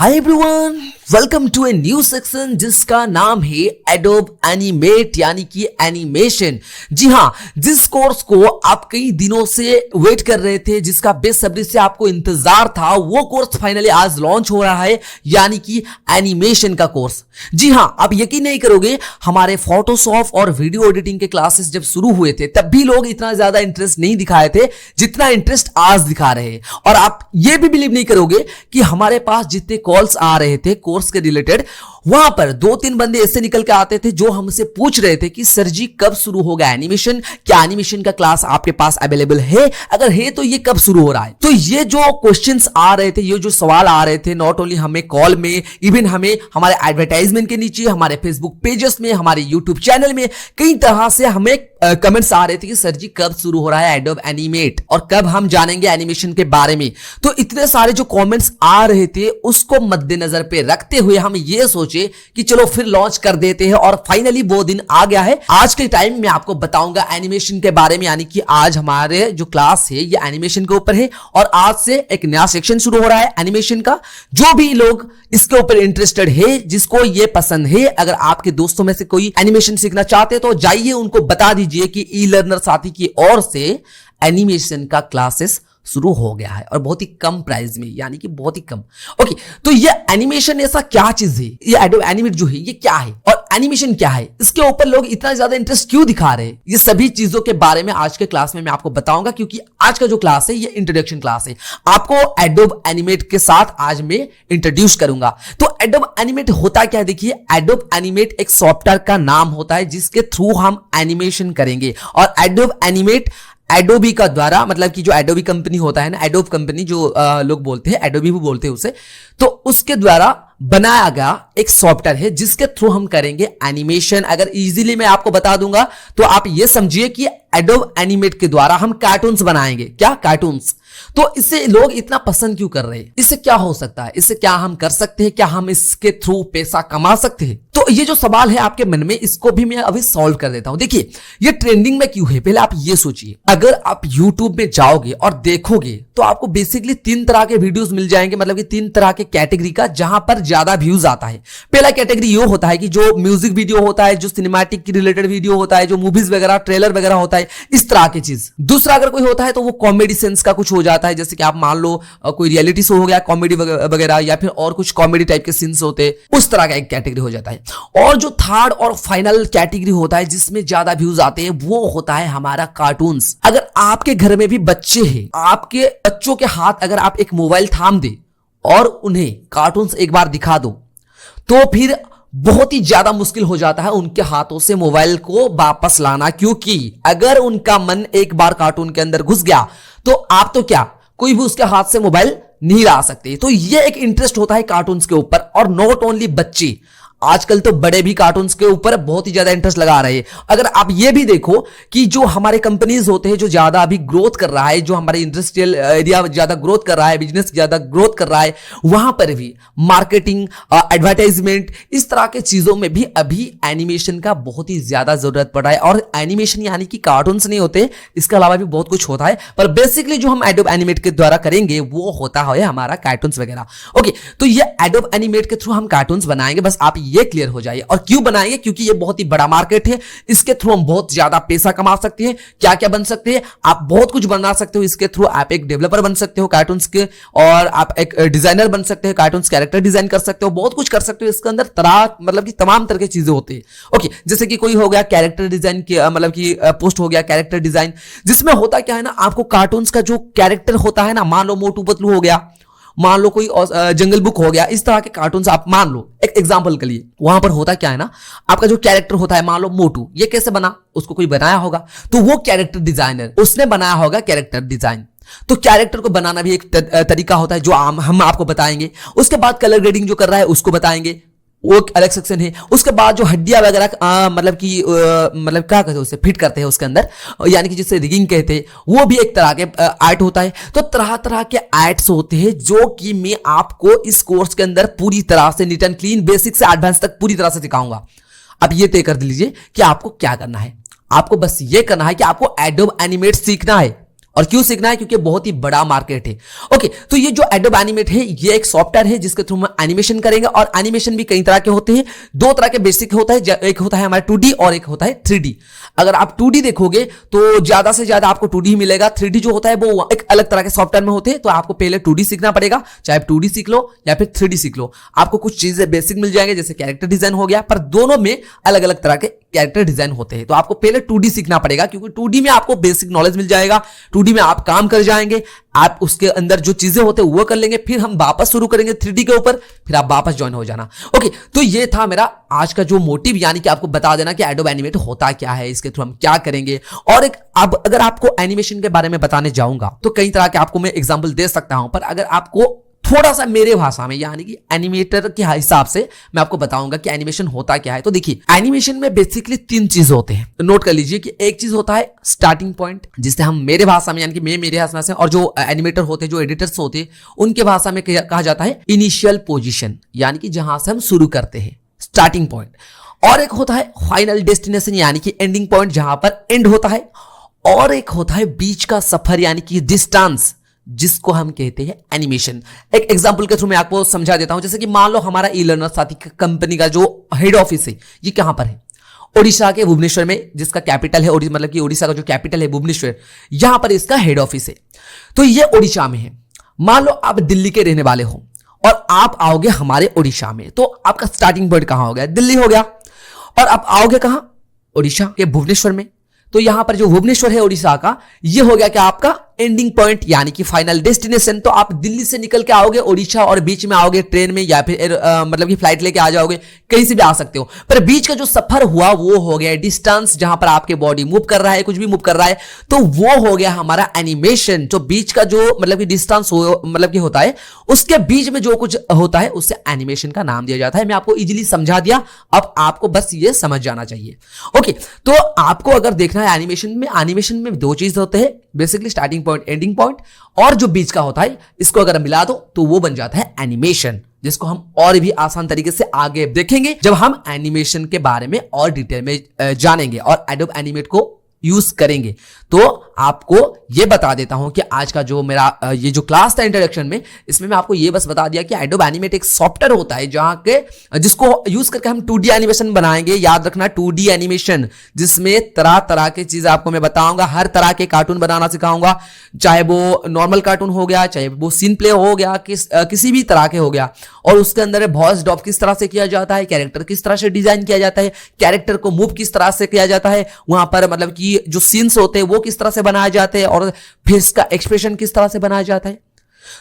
Hi everyone, welcome to a new section जिसका नाम है एडोब एनिमेट यानी कि एनिमेशन। जी हाँ, जिस कोर्स को आप कई दिनों से वेट कर रहे थे, जिसका बेसब्री से आपको इंतजार था, वो कोर्स फाइनली आज लॉन्च हो रहा है यानी कि एनिमेशन का कोर्स। जी हाँ, आप यकीन नहीं करोगे, हमारे फोटोशॉप और वीडियो एडिटिंग के क्लासेस जब शुरू हुए थे तब भी लोग इतना ज्यादा इंटरेस्ट नहीं दिखाए थे जितना इंटरेस्ट आज दिखा रहे हैं। और आप ये भी बिलीव नहीं करोगे कि हमारे पास जितने कॉल्स आ रहे थे कोर्स के रिलेटेड, वहां पर 2-3 बंदे ऐसे निकल के आते थे जो हमसे पूछ रहे थे कि सर जी कब शुरू होगा एनिमेशन, क्या एनिमेशन का क्लास आपके पास अवेलेबल है, अगर है तो ये कब शुरू हो रहा है। तो ये जो क्वेश्चंस आ रहे थे, ये जो सवाल आ रहे थे, नॉट ओनली हमें कॉल में, इवन हमें हमारे एडवर्टाइजमेंट के नीचे, हमारे फेसबुक पेजेस में, हमारे यूट्यूब चैनल में कई तरह से हमें कमेंट्स आ रहे थे कि सर जी कब शुरू हो रहा है एडोब एनिमेट और कब हम जानेंगे एनिमेशन के बारे में। तो इतने सारे जो कमेंट्स आ रहे थे उसको मद्देनजर पे रखते हुए हम ये सोचे कि चलो फिर लॉन्च कर देते हैं और फाइनली वो दिन आ गया है। आज के टाइम में आपको बताऊंगा एनिमेशन के बारे में, यानी कि आज हमारे जो क्लास है ये एनिमेशन के ऊपर है और आज से एक नया सेक्शन शुरू हो रहा है एनिमेशन का। जो भी लोग इसके ऊपर इंटरेस्टेड है, जिसको ये पसंद है, अगर आपके दोस्तों में से कोई एनिमेशन सीखना चाहते तो जाइए उनको बता दीजिए कि ई लर्नर साथी की ओर से एनिमेशन का क्लासेस शुरू हो गया है और बहुत ही कम प्राइस में, यानी कि बहुत ही कम। ओके, तो ये एनिमेशन ऐसा क्या चीज है, ये एडोब एनिमेट जो है ये क्या है और एनिमेशन क्या है, इसके ऊपर लोग इतना ज्यादा इंटरेस्ट क्यों दिखा रहे हैं, ये सभी चीजों के बारे में आज के क्लास में मैं आपको बताऊंगा। क्योंकि आज का जो क्लास है ये इंट्रोडक्शन क्लास है, आपको एडोब एनिमेट के साथ आज मैं इंट्रोड्यूस करूंगा। तो एडोब एनिमेट होता क्या है, देखिए एडोब एनिमेट एक सॉफ्टवेयर का नाम होता है जिसके थ्रू हम एनिमेशन करेंगे। और एडोब एनिमेट एडोबी का द्वारा, मतलब कि जो एडोबी कंपनी होता है ना, एडोब कंपनी जो लोग बोलते हैं, एडोबी भी बोलते हैं उसे, तो उसके द्वारा बनाया गया एक सॉफ्टवेयर है जिसके थ्रू हम करेंगे एनिमेशन। अगर इजीली मैं आपको बता दूंगा तो आप ये समझिए कि एडोब एनिमेट के द्वारा हम कार्टून्स बनाएंगे। क्या कार्टून्स? तो इसे लोग इतना पसंद क्यों कर रहे हैं, इससे क्या हो सकता है, इससे क्या हम कर सकते हैं, क्या हम इसके थ्रू पैसा कमा सकते हैं? तो ये जो सवाल है आपके मन में, इसको भी मैं अभी सॉल्व कर देता हूं। देखिए ये ट्रेंडिंग में क्यों है, पहले आप ये सोचिए। अगर आप YouTube में जाओगे और देखोगे तो आपको बेसिकली 3 तरह के वीडियोस मिल जाएंगे, मतलब कि 3 तरह के कैटेगरी का, जहां पर ज्यादा व्यूज आता है। पहला कैटेगरी ये होता है कि जो म्यूजिक वीडियो होता है, जो सिनेमैटिक की रिलेटेड वीडियो होता है, जो मूवीज वगैरह ट्रेलर वगैरह होता है, इस तरह की चीज। दूसरा अगर कोई होता है तो वो कॉमेडी सेंस का कुछ हो जाता है, जैसे कि आप मान लो कोई रियलिटी शो हो गया, कॉमेडी वगैरह, या फिर और कुछ कॉमेडी टाइप के सीन्स होते हैं, उस तरह का एक कैटेगरी हो जाता है। और जो थर्ड और फाइनल कैटेगरी होता है जिसमें ज्यादा व्यूज आते हैं, वो होता है हमारा कार्टून्स। अगर आपके घर में भी बच्चे हैं, आपके बच्चों के हाथ अगर आप एक मोबाइल थाम दे और उन्हें कार्टून्स एक बार दिखा दो तो फिर बहुत ही ज्यादा मुश्किल हो जाता है उनके हाथों से मोबाइल को वापस लाना। क्योंकि अगर उनका मन एक बार कार्टून के अंदर घुस गया तो आप तो क्या, कोई भी उसके हाथ से मोबाइल नहीं ला सकते। तो ये एक इंटरेस्ट होता है कार्टून्स के ऊपर। और नॉट ओनली बच्चे, आजकल तो बड़े भी कार्टून्स के ऊपर बहुत ही ज्यादा इंटरेस्ट लगा रहे हैं। अगर आप ये भी देखो कि जो हमारे कंपनीज होते हैं, जो ज्यादा अभी ग्रोथ कर रहा है, जो हमारे इंडस्ट्रियल एरिया ज्यादा ग्रोथ कर रहा है, बिजनेस ज्यादा ग्रोथ कर रहा है, वहां पर भी मार्केटिंग, एडवर्टाइजमेंट, इस तरह के चीजों में भी अभी एनिमेशन का बहुत ही ज्यादा जरूरत पड़ रहा है। और एनिमेशन यानी कि कार्टून्स नहीं होते, इसके अलावा भी बहुत कुछ होता है, पर बेसिकली जो हम एडोब एनिमेट के द्वारा करेंगे वो होता है हमारा कार्टून्स वगैरह। ओके, तो ये एडोब एनिमेट के थ्रू हम कार्टून्स बनाएंगे, बस आप ये क्लियर हो जाए। और क्यों बनाएंगे? क्योंकि ये बहुत ही बड़ा मार्केट है, इसके थ्रू हम बहुत ज्यादा पैसा कमा सकते हैं। क्या क्या बन सकते हैं? आप बहुत कुछ बना सकते हो इसके थ्रू। आप एक डेवलपर बन सकते हो कार्टून्स के, और आप एक डिजाइनर बन सकते हो, कार्टून्स कैरेक्टर डिजाइन कर सकते हो, बहुत कुछ कर सकते हो। इसके अंदर तरह, मतलब कि तमाम तरह की चीजें होती है। ओके, जैसे कि कोई हो गया कैरेक्टर डिजाइन की, मतलब कि पोस्ट हो गया कैरेक्टर डिजाइन, जिसमें होता क्या है ना, आपको कार्टून्स का जो कैरेक्टर होता है ना, मान लो मोटू पतलू हो गया, मान लो कोई जंगल बुक हो गया, इस तरह के कार्टून्स आप मान लो एक एग्जांपल के लिए। वहां पर होता क्या है ना, आपका जो कैरेक्टर होता है, मान लो मोटू, ये कैसे बना, उसको कोई बनाया होगा, तो वो कैरेक्टर डिजाइनर, उसने बनाया होगा कैरेक्टर डिजाइन। तो कैरेक्टर को बनाना भी एक तरीका होता है जो हम आपको बताएंगे। उसके बाद कलर ग्रेडिंग जो कर रहा है उसको बताएंगे, वो एक अलग सेक्शन है। उसके बाद जो हड्डियां वगैरह मतलब कि मतलब क्या कहते हैं उसे फिट करते हैं उसके अंदर, यानी कि जिसे रिगिंग कहते हैं, वो भी एक तरह के आर्ट होता है। तो तरह तरह के आर्ट्स होते हैं जो कि मैं आपको इस कोर्स के अंदर पूरी तरह से नीट एंड क्लीन, बेसिक से एडवांस तक पूरी तरह से सिखाऊंगा। अब ये तय कर लीजिए कि आपको क्या करना है। आपको बस ये करना है कि आपको एडोब एनिमेट सीखना है और क्यों सीखना है? क्योंकि बहुत ही बड़ा मार्केट है। ओके, तो ये जो एडोब एनिमेट है ये एक सॉफ्टवेयर है जिसके थ्रू हम एनिमेशन करेंगे। और एनिमेशन भी कई तरह के होते हैं, दो तरह के बेसिक होता है, एक होता है हमारा 2D और एक होता है 3D। अगर आप 2D देखोगे तो ज्यादा से ज्यादा आपको 2D ही मिलेगा। 3D जो होता है वो एक अलग तरह के सॉफ्टवेयर में होते हैं। तो आपको पहले 2D सीखना पड़ेगा, चाहे आप 2D सीख लो या फिर 3D सीख लो। आपको कुछ चीजें बेसिक मिल जाएंगे, जैसे कैरेक्टर डिजाइन हो गया, पर दोनों में अलग अलग तरह के कैरेक्टर डिजाइन होते हैं। तो आपको पहले 2D सीखना पड़ेगा, क्योंकि 2D में आपको बेसिक नॉलेज मिल जाएगा। 2D में आप काम कर जाएंगे, आप उसके अंदर जो चीजें होते हैं वो कर लेंगे, फिर हम वापस शुरू करेंगे 3D के ऊपर, फिर आप वापस ज्वाइन हो जाना। ओके, तो ये था मेरा आज का जो मोटिव, यानी कि आपको बता देना कि एडोब एनिमेट होता क्या है, इसके थ्रू हम क्या करेंगे। और एक अब अगर आपको एनिमेशन के बारे में बताने जाऊंगा तो कई तरह के आपको मैं एग्जांपल दे सकता हूं, पर अगर आपको थोड़ा सा मेरे भाषा में यानी कि एनिमेटर के हिसाब से मैं आपको बताऊंगा कि एनिमेशन होता क्या है। तो देखिए, एनिमेशन में बेसिकली 3 चीज होते हैं। तो नोट कर लीजिए कि एक चीज होता है स्टार्टिंग पॉइंट, जिसे हम मेरे भाषा में यानी कि मैं मेरे भाषा से, और जो एनिमेटर होते हैं, जो एडिटर्स होते हैं, उनके भाषा में कहा जाता है इनिशियल पोजीशन, यानी कि जहां से हम शुरू करते हैं, स्टार्टिंग पॉइंट। और एक होता है फाइनल डेस्टिनेशन, यानी कि एंडिंग पॉइंट, जहां पर एंड होता है। और एक होता है बीच का सफर, यानी कि डिस्टेंस, जिसको हम कहते हैं एनिमेशन। एक एग्जांपल के थ्रू मैं आपको समझा देता हूं। जैसे कि मान लो हमारा ई लर्नर साथी कंपनी का जो हेड ऑफिस है ये कहां पर है? ओडिशा के भुवनेश्वर में, जिसका कैपिटल है मतलब कि ओडिशा का जो कैपिटल है भुवनेश्वर, यहां पर इसका हेड ऑफिस है। तो ये ओडिशा में है। मान लो आप दिल्ली के रहने वाले हो और आप आओगे हमारे ओडिशा में, तो आपका स्टार्टिंग पॉइंट कहां हो गया? दिल्ली हो गया। और आप आओगे कहां? ओडिशा के भुवनेश्वर में। तो यहां पर जो भुवनेश्वर है ओडिशा का, ये हो गया क्या आपका एंडिंग पॉइंट, यानी कि फाइनल डेस्टिनेशन। तो आप दिल्ली से निकल के आओगे ओडिशा, और बीच में आओगे ट्रेन में या फिर मतलब कि फ्लाइट लेके आ जाओगे, कहीं से भी आ सकते हो। पर बीच का जो सफर हुआ वो हो गया डिस्टेंस, जहां पर आपके बॉडी मूव कर रहा है, कुछ भी मूव कर रहा है, तो वो हो गया हमारा एनिमेशन। जो बीच का जो मतलब कि डिस्टेंस मतलब कि होता है, उसके बीच में जो कुछ होता है उसे एनिमेशन का नाम दिया जाता है। मैं आपको इजीली समझा दिया, अब आपको बस ये समझ जाना चाहिए। ओके, तो आपको अगर देखना है एनिमेशन में 2 चीज होते हैं, basically starting point, ending point, और जो बीच का होता है, इसको अगर मिला दो तो वो बन जाता है एनिमेशन, जिसको हम और भी आसान तरीके से आगे देखेंगे जब हम एनिमेशन के बारे में और डिटेल में जानेंगे और एडोब एनिमेट को यूज करेंगे। तो आपको ये बता देता हूं कि आज का जो मेरा ये जो क्लास था इंट्रोडक्शन में, इसमें मैं आपको ये बस बता दिया कि एडोब एनिमेट एक सॉफ्टवेयर होता है जहां के जिसको यूज करके हम 2D एनिमेशन बनाएंगे। याद रखना 2D एनिमेशन, जिसमें तरह तरह की चीज आपको मैं बताऊंगा, हर तरह के कार्टून बनाना सिखाऊंगा, चाहे वो नॉर्मल कार्टून हो गया, चाहे वो सीन प्ले हो गया, किसी भी तरह के हो गया। और उसके अंदर वॉइस डॉब किस तरह से किया जाता है, कैरेक्टर किस तरह से डिजाइन किया जाता है, कैरेक्टर को मूव किस तरह से किया जाता है, वहां पर मतलब कि जो सीन्स होते हैं वो किस तरह से बनाए जाते हैं, और फेस का एक्सप्रेशन किस तरह से बनाया जाता है।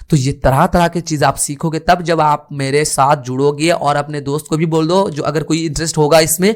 तो ये तरह तरह की चीज आप सीखोगे तब जब आप मेरे साथ जुड़ोगे। और अपने दोस्त को भी बोल दो, जो अगर कोई इंटरेस्ट होगा इसमें,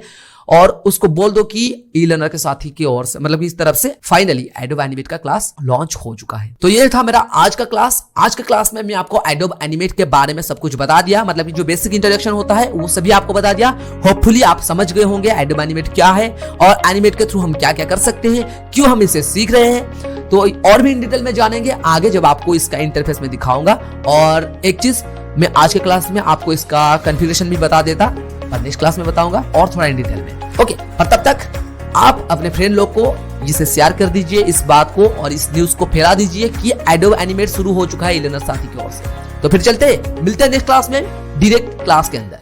और उसको बोल दो कि ई लर्नर के साथी की ओर से मतलब इस तरफ से फाइनली एडोब एनिमेट का क्लास लॉन्च हो चुका है। तो ये था मेरा आज का क्लास। आज के क्लास में मैं आपको एडोब एनिमेट के बारे में सब कुछ बता दिया, मतलब कि जो बेसिक इंट्रोडक्शन होता है वो सभी आपको बता दिया। होपफुली आप समझ गए होंगे एडोब एनिमेट क्या है और एनिमेट के थ्रू हम क्या क्या कर सकते हैं, क्यों हम इसे सीख रहे हैं। तो और भी इन डिटेल में जानेंगे आगे जब आपको इसका इंटरफेस में दिखाऊंगा। और एक चीज मैं आज के क्लास में आपको इसका कॉन्फ़िगरेशन भी बता देता, पर नेक्स्ट क्लास में बताऊंगा और थोड़ा इन डिटेल में। ओके, और तब तक आप अपने फ्रेंड लोग को इसे शेयर कर दीजिए, इस बात को और इस न्यूज को फैला दीजिए कि एडोब एनिमेट शुरू हो चुका है ई लर्नर साथी की ओर से। तो फिर चलते मिलते हैं नेक्स्ट क्लास में, डायरेक्ट क्लास के अंदर।